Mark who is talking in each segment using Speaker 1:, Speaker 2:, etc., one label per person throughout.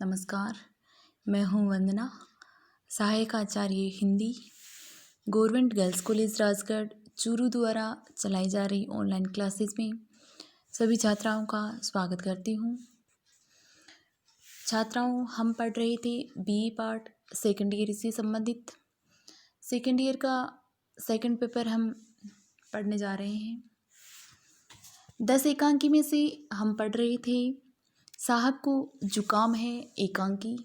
Speaker 1: नमस्कार। मैं हूँ वंदना, सहायक आचार्य Hindi, government girls college Rajgarh Churu द्वारा चलाई जा रही ऑनलाइन क्लासेस में सभी छात्राओं का स्वागत करती हूँ। छात्राओं, हम पढ़ रहे थे बीए पार्ट सेकेंड ईयर से संबंधित। सेकेंड ईयर का सेकंड पेपर हम पढ़ने जा रहे हैं। 10 एकांकी में से हम पढ़ रहे थे साहब को जुकाम है एकांकी।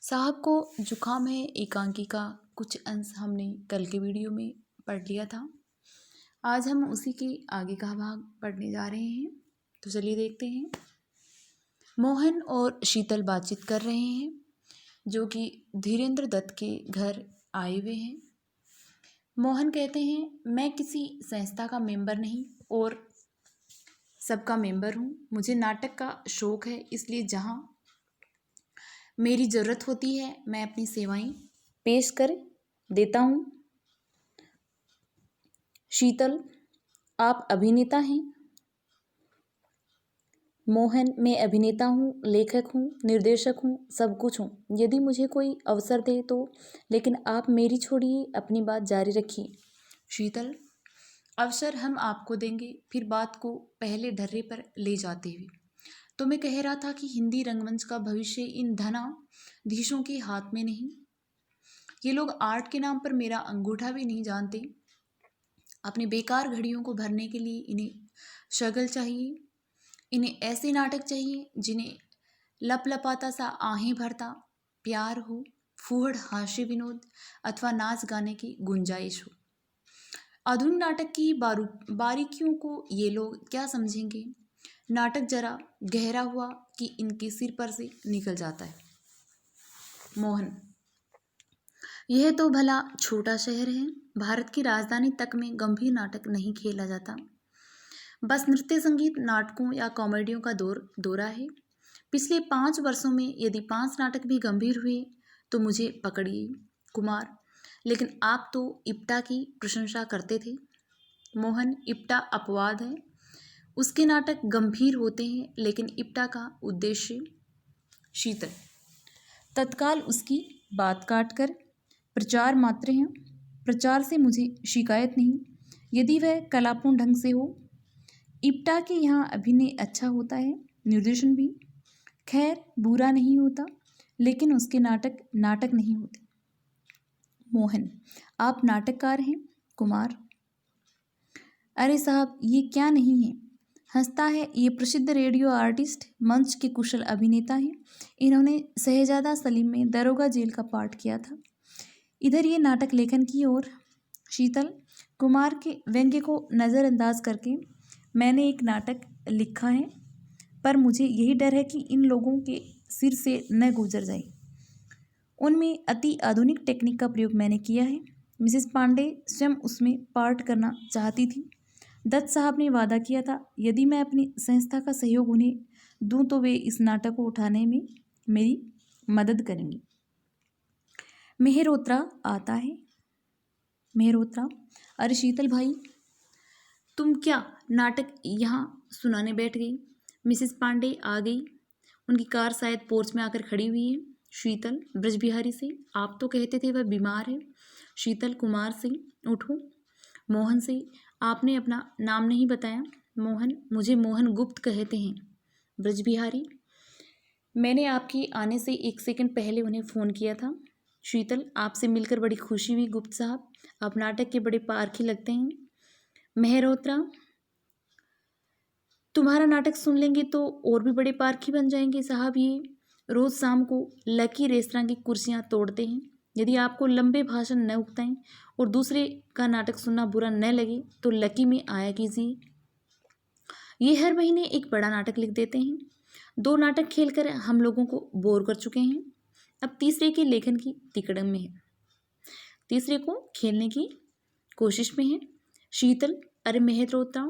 Speaker 1: साहब को जुकाम है एकांकी का कुछ अंश हमने कल के वीडियो में पढ़ लिया था। आज हम उसी के आगे का भाग पढ़ने जा रहे हैं, तो चलिए देखते हैं। मोहन और शीतल बातचीत कर रहे हैं, जो कि धीरेन्द्र दत्त के घर आए हुए हैं। मोहन कहते हैं, मैं किसी संस्था का मेंबर नहीं और सबका मेंबर हूँ। मुझे नाटक का शौक़ है, इसलिए जहाँ मेरी ज़रूरत होती है मैं अपनी सेवाएं पेश कर देता हूँ। शीतल, आप अभिनेता हैं? मोहन, मैं अभिनेता हूँ, लेखक हूँ, निर्देशक हूँ, सब कुछ हूँ। यदि मुझे कोई अवसर दे तो, लेकिन आप मेरी छोड़िए, अपनी बात जारी रखिए। शीतल, अवसर हम आपको देंगे। फिर बात को पहले ढर्रे पर ले जाते हुए, तो मैं कह रहा था कि हिंदी रंगमंच का भविष्य इन धनाधीशों के हाथ में नहीं। ये लोग आर्ट के नाम पर मेरा अंगूठा भी नहीं जानते। अपनी बेकार घड़ियों को भरने के लिए इन्हें शगल चाहिए। इन्हें ऐसे नाटक चाहिए जिन्हें लपलपाता सा आहें भरता प्यार हो, फूहड़ हास्य विनोद अथवा नाच गाने की गुंजाइश हो। आधुनिक नाटक की बारीकियों को ये लोग क्या समझेंगे। नाटक जरा गहरा हुआ कि इनके सिर पर से निकल जाता है। मोहन, यह तो भला छोटा शहर है। भारत की राजधानी तक में गंभीर नाटक नहीं खेला जाता। बस नृत्य संगीत नाटकों या कॉमेडियों का दौरा है। पिछले 5 वर्षों में यदि 5 नाटक भी गंभीर हुए तो मुझे पकड़िए कुमार। लेकिन आप तो इप्टा की प्रशंसा करते थे। मोहन, इप्टा अपवाद है। उसके नाटक गंभीर होते हैं, लेकिन इप्टा का उद्देश्य। शीतल, तत्काल उसकी बात काटकर, प्रचार मात्र है। प्रचार से मुझे शिकायत नहीं, यदि वह कलापूर्ण ढंग से हो। इप्टा के यहाँ अभिनय अच्छा होता है, निर्देशन भी। खैर, बुरा नहीं होता, लेकिन उसके नाटक नाटक नहीं होते। मोहन, आप नाटककार हैं? कुमार, अरे साहब, ये क्या नहीं है, हंसता है। ये प्रसिद्ध रेडियो आर्टिस्ट, मंच के कुशल अभिनेता हैं। इन्होंने शहजादा सलीम में दरोगा जेल का पाठ किया था। इधर ये नाटक लेखन की ओर। शीतल, कुमार के व्यंग्य को नज़रअंदाज करके, मैंने एक नाटक लिखा है, पर मुझे यही डर है कि इन लोगों के सिर से न गुजर जाए। उनमें अति आधुनिक टेक्निक का प्रयोग मैंने किया है। मिसेस पांडे स्वयं उसमें पार्ट करना चाहती थी। दत्त साहब ने वादा किया था, यदि मैं अपनी संस्था का सहयोग उन्हें दूं तो वे इस नाटक को उठाने में मेरी मदद करेंगी। मेहरोत्रा आता है। मेहरोत्रा, अरे शीतल भाई, तुम क्या नाटक यहाँ सुनाने बैठ गई? मिसेस पांडे आ गई। उनकी कार शायद पोर्च में आकर खड़ी हुई है। शीतल, ब्रजबिहारी से, आप तो कहते थे वह बीमार है। शीतल, कुमार से, उठो। मोहन से, आपने अपना नाम नहीं बताया। मोहन, मुझे मोहन गुप्त कहते हैं। ब्रजबिहारी, मैंने आपके आने से 1 सेकंड पहले उन्हें फ़ोन किया था। शीतल, आपसे मिलकर बड़ी खुशी हुई गुप्त साहब, आप नाटक के बड़े पारखी लगते हैं। मेहरोत्रा, तुम्हारा नाटक सुन लेंगे तो और भी बड़े पारखी बन जाएंगे साहब। ये रोज़ शाम को लकी रेस्तरां की कुर्सियां तोड़ते हैं। यदि आपको लंबे भाषण न उगताएं और दूसरे का नाटक सुनना बुरा न लगे तो लकी में आया कीजिए। ये हर महीने एक बड़ा नाटक लिख देते हैं। 2 नाटक खेलकर हम लोगों को बोर कर चुके हैं। अब तीसरे के लेखन की तिकड़म में है। तीसरे को खेलने की कोशिश में है। शीतल, अरे मेहरोत्रा,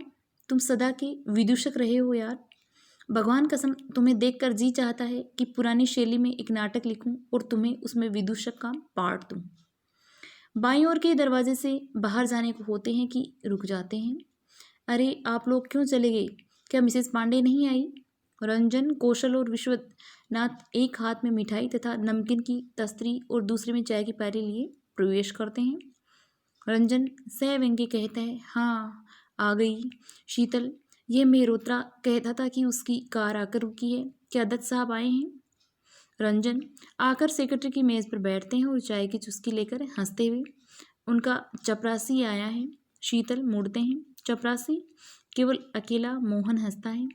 Speaker 1: तुम सदा के विदूषक रहे हो यार। भगवान कसम, तुम्हें देखकर जी चाहता है कि पुरानी शैली में एक नाटक लिखूं और तुम्हें उसमें विदूषक का पार्ट दूं। बाईं ओर के दरवाजे से बाहर जाने को होते हैं कि रुक जाते हैं। अरे आप लोग क्यों चले गए? क्या मिसेस पांडे नहीं आई? रंजन, कौशल और विश्वनाथ एक हाथ में मिठाई तथा नमकीन की तस्तरी और दूसरे में चाय की प्याली लिए प्रवेश करते हैं। रंजन सह व्यंग्य कहता है, हाँ आ गई। शीतल, यह मेहरोत्रा कहता था कि उसकी कार आकर रुकी है, क्या दत्त साहब आए हैं? रंजन आकर सेक्रेटरी की मेज पर बैठते हैं और चाय की चुस्की लेकर हंसते हुए, उनका चपरासी आया है। शीतल मुड़ते हैं, चपरासी? केवल अकेला मोहन हंसता है।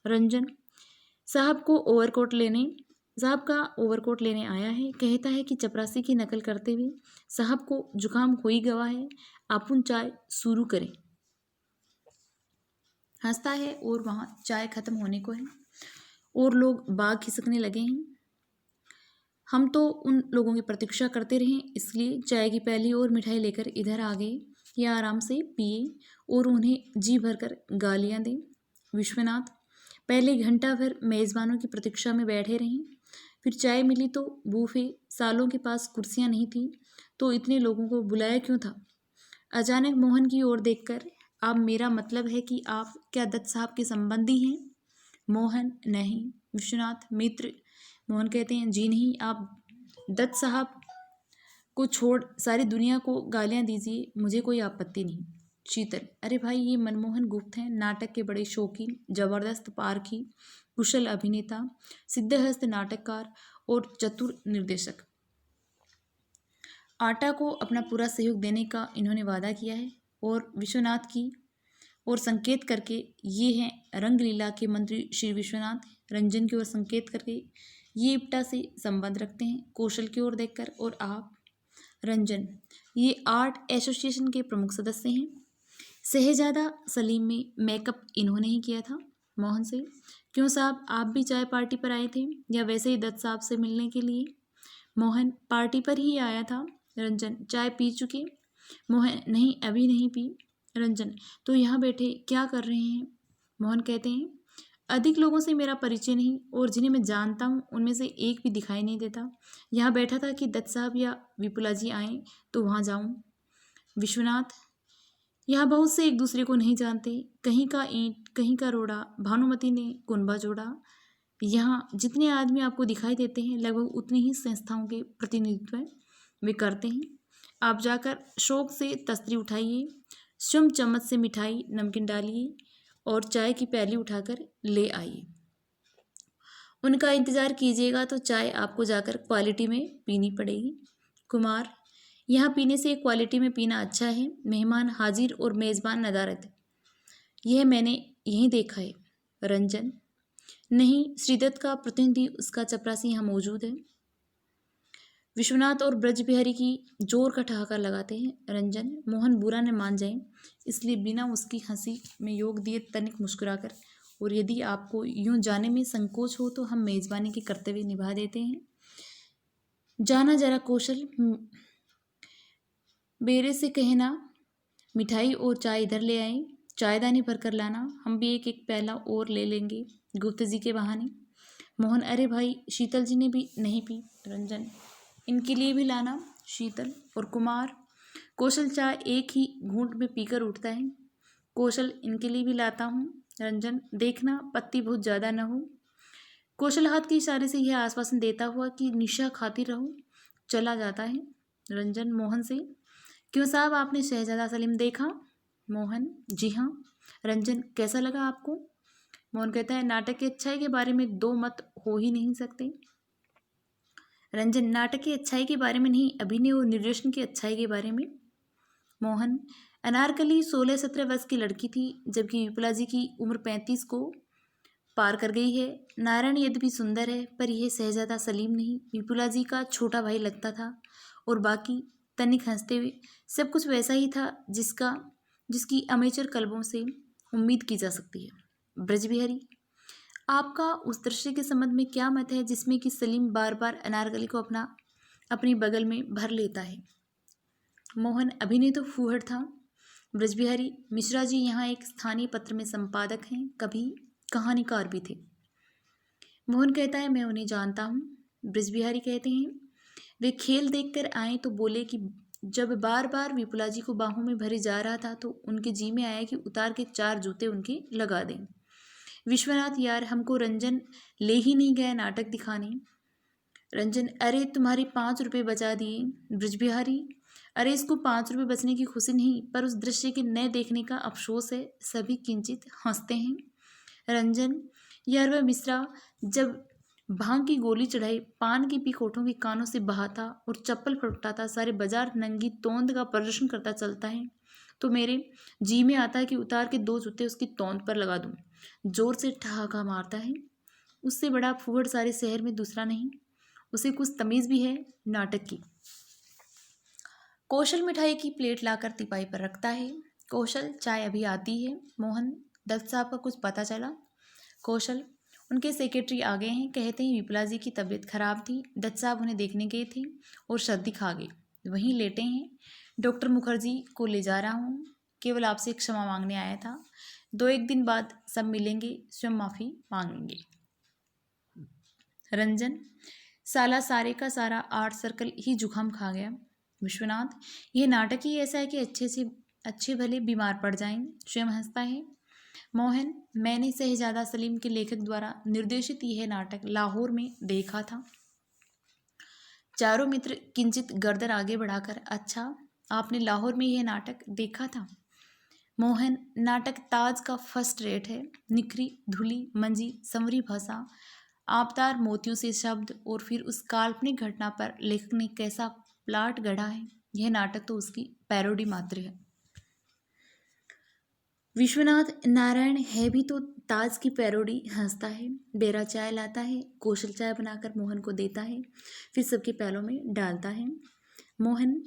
Speaker 1: रंजन साहब का ओवरकोट लेने आया है, कहता है कि चपरासी की नकल करते हुए, साहब को जुकाम हो ही गवा है, आपुन चाय शुरू करें। हंसता है और वहाँ चाय खत्म होने को है और लोग बाग खिसकने लगे हैं। हम तो उन लोगों की प्रतीक्षा करते रहे, इसलिए चाय की प्याली और मिठाई लेकर इधर आ गए। ये आराम से पिए और उन्हें जी भरकर गालियाँ दें। विश्वनाथ पहले घंटा भर मेज़बानों की प्रतीक्षा में बैठे रहे, फिर चाय मिली तो बूफे सालों के पास कुर्सियाँ नहीं थी, तो इतने लोगों को बुलाया क्यों था? अचानक मोहन की ओर देखकर, आप मेरा मतलब है कि आप क्या दत्त साहब के संबंधी हैं? मोहन नहीं। विश्वनाथ मित्र। मोहन कहते हैं, जी नहीं, आप दत्त साहब को छोड़ सारी दुनिया को गालियाँ दीजिए, मुझे कोई आपत्ति नहीं। शीतल, अरे भाई, ये मनमोहन गुप्त हैं, नाटक के बड़े शौकीन, जबरदस्त पारखी, कुशल अभिनेता, सिद्धहस्त नाटककार और चतुर निर्देशक। आटा को अपना पूरा सहयोग देने का इन्होंने वादा किया है और विश्वनाथ की और संकेत करके, ये हैं रंगलीला के मंत्री श्री विश्वनाथ। रंजन की ओर संकेत करके, ये इप्टा से संबंध रखते हैं। कौशल की ओर देखकर, और आप? रंजन, ये आर्ट एसोसिएशन के प्रमुख सदस्य हैं। शहजादा सलीम में मेकअप इन्होंने ही किया था। मोहन से, क्यों साहब, आप भी चाय पार्टी पर आए थे या वैसे ही दत्त साहब से मिलने के लिए? मोहन, पार्टी पर ही आया था। रंजन, चाय पी चुके? मोहन, नहीं, अभी नहीं पी। रंजन, तो यहाँ बैठे क्या कर रहे हैं? मोहन कहते हैं, अधिक लोगों से मेरा परिचय नहीं और जिन्हें मैं जानता हूँ उनमें से एक भी दिखाई नहीं देता। यहाँ बैठा था कि दत्त साहब या विपुला जी आए तो वहाँ जाऊँ। विश्वनाथ, यहाँ बहुत से एक दूसरे को नहीं जानते, कहीं का ईंट कहीं का रोड़ा, भानुमति ने कुनबा जोड़ा। यहाँ जितने आदमी आपको दिखाई देते हैं, लगभग उतनी ही संस्थाओं के प्रतिनिधित्व वे करते हैं। आप जाकर शौक से तस्तरी उठाइए, स्वयं चम्मच से मिठाई नमकीन डालिए और चाय की प्याली उठाकर ले आइए। उनका इंतज़ार कीजिएगा तो चाय आपको जाकर क्वालिटी में पीनी पड़ेगी। कुमार, यहाँ पीने से क्वालिटी में पीना अच्छा है, मेहमान हाजिर और मेज़बान नदारत, यह मैंने यहीं देखा है। रंजन, नहीं, श्रीदत्त का प्रतिनिधि, उसका चपरासी यहाँ मौजूद है। विश्वनाथ और ब्रज बिहारी की जोर का ठहाका लगाते हैं। रंजन, मोहन बुरा न मान जाए, इसलिए बिना उसकी हंसी में योग दिए तनिक मुस्कुराकर, और यदि आपको यूं जाने में संकोच हो तो हम मेज़बानी के कर्तव्य निभा देते हैं। जाना जरा कौशल, बेरे से कहना मिठाई और चाय इधर ले आए, चायदानी भर कर लाना, हम भी एक एक प्याला और ले लेंगे गुप्तजी के बहाने। मोहन, अरे भाई, शीतल जी ने भी नहीं पी। रंजन, इनके लिए भी लाना। शीतल और कुमार, कौशल चाय एक ही घूंट में पीकर उठता है। कौशल, इनके लिए भी लाता हूँ। रंजन, देखना पत्ती बहुत ज़्यादा न हो। कौशल हाथ के इशारे से यह आश्वासन देता हुआ कि निशा खाती रहो, चला जाता है। रंजन मोहन से, क्यों साहब, आपने शहजादा सलीम देखा? मोहन, जी हाँ। रंजन, कैसा लगा आपको? मोहन कहता है, नाटक की अच्छाई के बारे में दो मत हो ही नहीं सकते। रंजन, नाटक की अच्छाई के बारे में नहीं, अभिनय और निर्देशन की अच्छाई के बारे में। मोहन, अनारकली 16-17 वर्ष की लड़की थी, जबकि विपुला जी की उम्र 35 को पार कर गई है। नारायण यद्यपि सुंदर है, पर यह शहजादा सलीम नहीं, विपुला जी का छोटा भाई लगता था। और बाकी, तनिक हंसते हुए, सब कुछ वैसा ही था जिसकी अमेचर कल्बों से उम्मीद की जा सकती है। ब्रजबिहारी, आपका उस दृश्य के संबंध में क्या मत है जिसमें कि सलीम बार बार अनारकली को अपनी बगल में भर लेता है? मोहन, अभिनय तो फूहड़ था। ब्रजबिहारी, मिश्रा जी यहाँ एक स्थानीय पत्र में संपादक हैं, कभी कहानीकार भी थे। मोहन कहता है, मैं उन्हें जानता हूँ। ब्रजबिहारी कहते हैं, वे खेल देखकर आए तो बोले कि जब बार बार विपुला जी को बाहों में भरे जा रहा था तो उनके जी में आया कि उतार के 4 जूते उनके लगा दें। विश्वनाथ यार हमको रंजन ले ही नहीं गया नाटक दिखाने। रंजन अरे तुम्हारे 5 रुपये बचा दिए। ब्रजबिहारी अरे इसको 5 रुपये बचने की खुशी नहीं पर उस दृश्य के न देखने का अफसोस है। सभी किंचित हंसते हैं। रंजन यार वह मिश्रा जब भांग की गोली चढ़ाई पान की पीक होठों के कानों से बहाता और चप्पल फटफटाता सारे बाजार नंगी तोंद का प्रदर्शन करता चलता है तो मेरे जी में आता है कि उतार के 2 जूते उसकी तोंद पर लगा दूं। जोर से ठहाका मारता है। उससे बड़ा फूहड़ सारे शहर में दूसरा नहीं। उसे कुछ तमीज भी है नाटक की। कौशल मिठाई की प्लेट लाकर तिपाई पर रखता है। कौशल चाय अभी आती है। मोहन दत्त साहब का कुछ पता चला। कौशल उनके सेक्रेटरी आ गए हैं। कहते हैं विप्ला जी की तबीयत खराब थी। दत्त साहब उन्हें देखने गए थे और सर्दी खा गए, वहीं लेटे हैं। डॉक्टर मुखर्जी को ले जा रहा हूँ। केवल आपसे क्षमा मांगने आया था। 2-1 दिन बाद सब मिलेंगे, स्वयं माफ़ी मांगेंगे। रंजन साला सारे का सारा आर्ट सर्कल ही जुकाम खा गया। विश्वनाथ यह नाटक ही ऐसा है कि अच्छे भले बीमार पड़ जाएं। स्वयं हंसता है। मोहन मैंने शहजादा सलीम के लेखक द्वारा निर्देशित यह नाटक लाहौर में देखा था। चारों मित्र किंचित गर्दन आगे बढ़ाकर अच्छा आपने लाहौर में यह नाटक देखा था। मोहन नाटक ताज का फर्स्ट रेट है। निखरी धुली मंजी संवरी भाषा आबदार मोतियों से शब्द और फिर उस काल्पनिक घटना पर लेखक ने कैसा प्लाट गढ़ा है। यह नाटक तो उसकी पैरोडी मात्र है। विश्वनाथ नारायण है भी तो ताज की पैरोडी। हंसता है। बेरा चाय लाता है। कौशल चाय बनाकर मोहन को देता है, फिर सबके प्यालों में डालता है। मोहन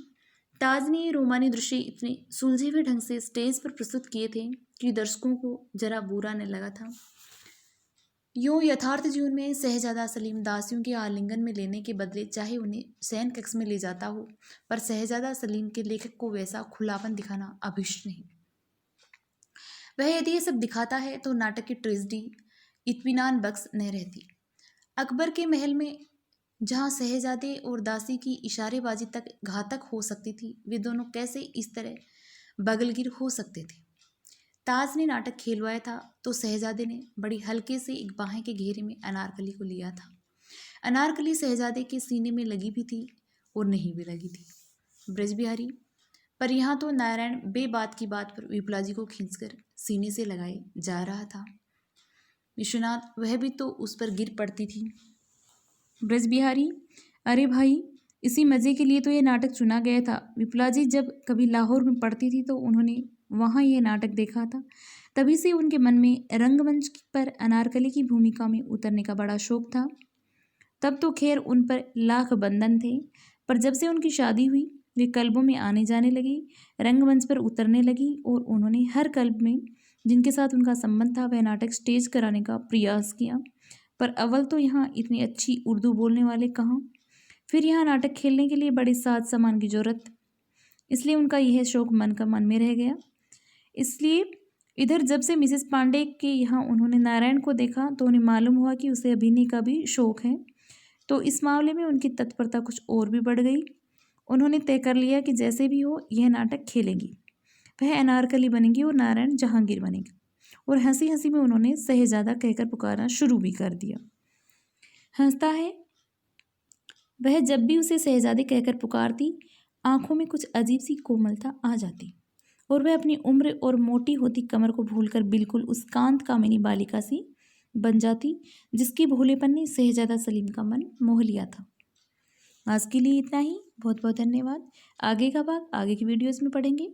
Speaker 1: ताज ने ये रोमानी दृश्य इतने सुलझे हुए ढंग से स्टेज पर प्रस्तुत किए थे कि दर्शकों को जरा बुरा न लगा था। यूँ यथार्थ जीवन में शहजादा सलीम दासियों के आलिंगन में लेने के बदले चाहे उन्हें शयन कक्ष में ले जाता हो, पर शहजादा सलीम के लेखक को वैसा खुलापन दिखाना अभीष्ट नहीं। वह यदि ये सब दिखाता है तो नाटक की ट्रेजेडी इत्मीनान बख्श न रहती। अकबर के महल में जहाँ शहजादे और दासी की इशारेबाजी तक घातक हो सकती थी, वे दोनों कैसे इस तरह बगलगिर हो सकते थे। ताज ने नाटक खेलवाया था तो शहजादे ने बड़ी हल्के से एक बाहें के घेरे में अनारकली को लिया था। अनारकली शहजादे के सीने में लगी भी थी और नहीं भी लगी थी। ब्रजबिहारी पर यहाँ तो नारायण बेबात की बात पर विप्ला जी को खींचकर सीने से लगाए जा रहा था। विश्वनाथ वह भी तो उस पर गिर पड़ती थी। ब्रजबिहारी अरे भाई इसी मज़े के लिए तो ये नाटक चुना गया था। विप्ला जी जब कभी लाहौर में पढ़ती थी तो उन्होंने वहाँ ये नाटक देखा था। तभी से उनके मन में रंगमंच पर अनारकली की भूमिका में उतरने का बड़ा शौक था। तब तो खैर उन पर लाख बंधन थे, पर जब से उनकी शादी हुई वे कल्बों में आने जाने लगी, रंगमंच पर उतरने लगी और उन्होंने हर कल्ब में जिनके साथ उनका संबंध था वह नाटक स्टेज कराने का प्रयास किया। पर अव्वल तो यहाँ इतनी अच्छी उर्दू बोलने वाले कहाँ, फिर यहाँ नाटक खेलने के लिए बड़े साज सामान की जरूरत, इसलिए उनका यह शौक मन का मन में रह गया। इसलिए इधर जब से मिसेस पांडे के यहाँ उन्होंने नारायण को देखा तो उन्हें मालूम हुआ कि उसे अभिनय का भी शौक है, तो इस मामले में उनकी तत्परता कुछ और भी बढ़ गई। उन्होंने तय कर लिया कि जैसे भी हो यह नाटक खेलेंगी। वह अनारकली बनेंगी और नारायण जहांगीर बनेंगे। और हंसी हंसी में उन्होंने शहजादा कहकर पुकारना शुरू भी कर दिया। हंसता है। वह जब भी उसे शहजादे कहकर पुकारती आंखों में कुछ अजीब सी कोमलता आ जाती और वह अपनी उम्र और मोटी होती कमर को भूलकर बिल्कुल उस कांत कामिनी बालिका सी बन जाती जिसके भोलेपन ने शहजादा सलीम का मन मोह लिया था। आज के लिए इतना ही। बहुत बहुत धन्यवाद। आगे का भाग आगे की वीडियोज़ में पढ़ेंगे।